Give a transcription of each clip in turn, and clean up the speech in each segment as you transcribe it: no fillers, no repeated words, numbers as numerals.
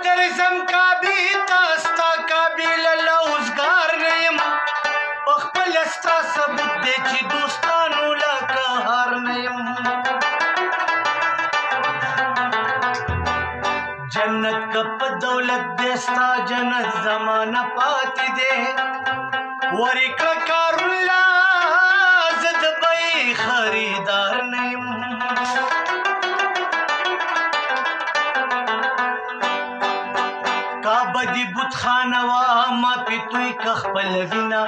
درځم کعبې ته ستا کعبې له لوزګار نه یم پخپله ستا ثبوت دی چې دوستانو له قهار نه یم جنت که په دولت دی ستا جنت زمانه پاتې دی ورکړه کارالله زه د بیې خریدار نه یم کعبه دې بتخانه وه ما پې توی که خپله وینه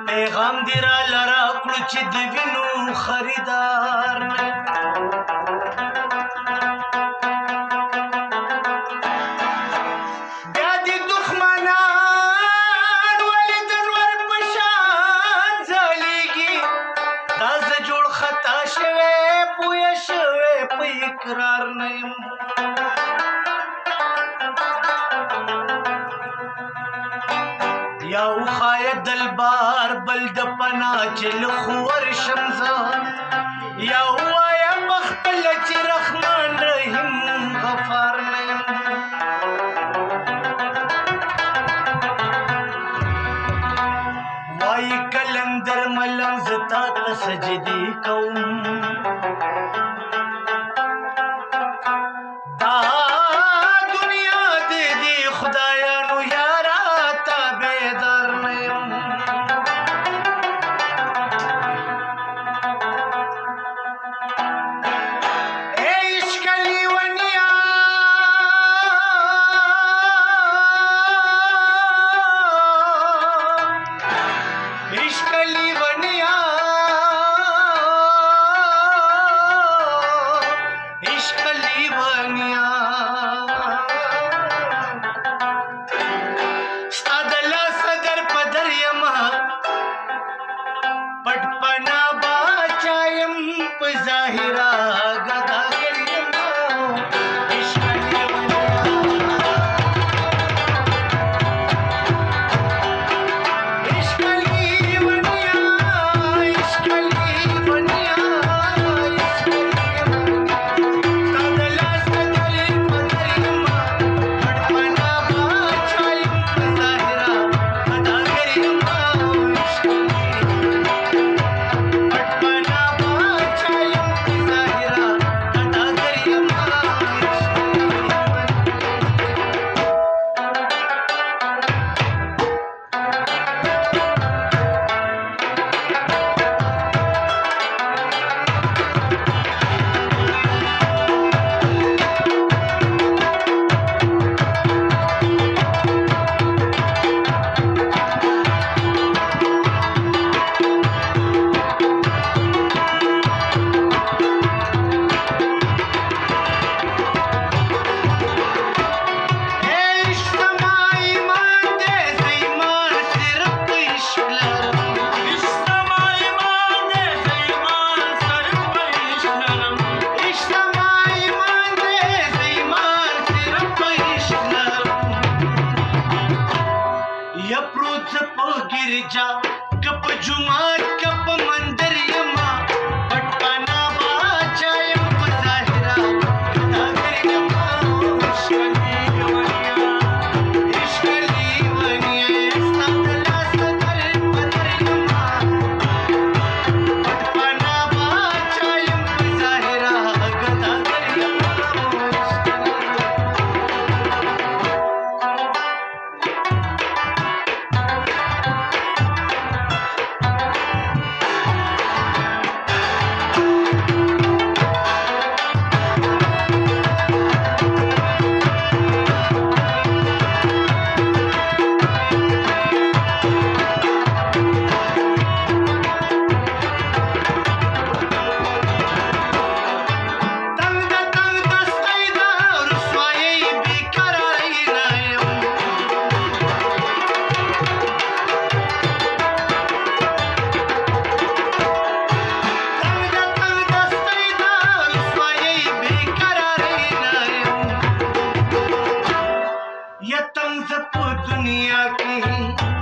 پیغام دې راله راکړو چې د وینو خریدار نه یم اقرار نه یم یا وښایه دلبار بل د پناه چې له خو ورشم زه یا ووایه پخپله چې رحمان رحیم غفار نه یم وایي کلندر ملنګ زه تا ته سجدې کوم गिरजा cup Jamaat cup मंदिर यमा पटपना बाचायम पजाहिरा नागर यमा इश्कली वनिया संदला सदर पदर यमा पटपना बाचायम पजाहिरा नागर यमा दुनिया की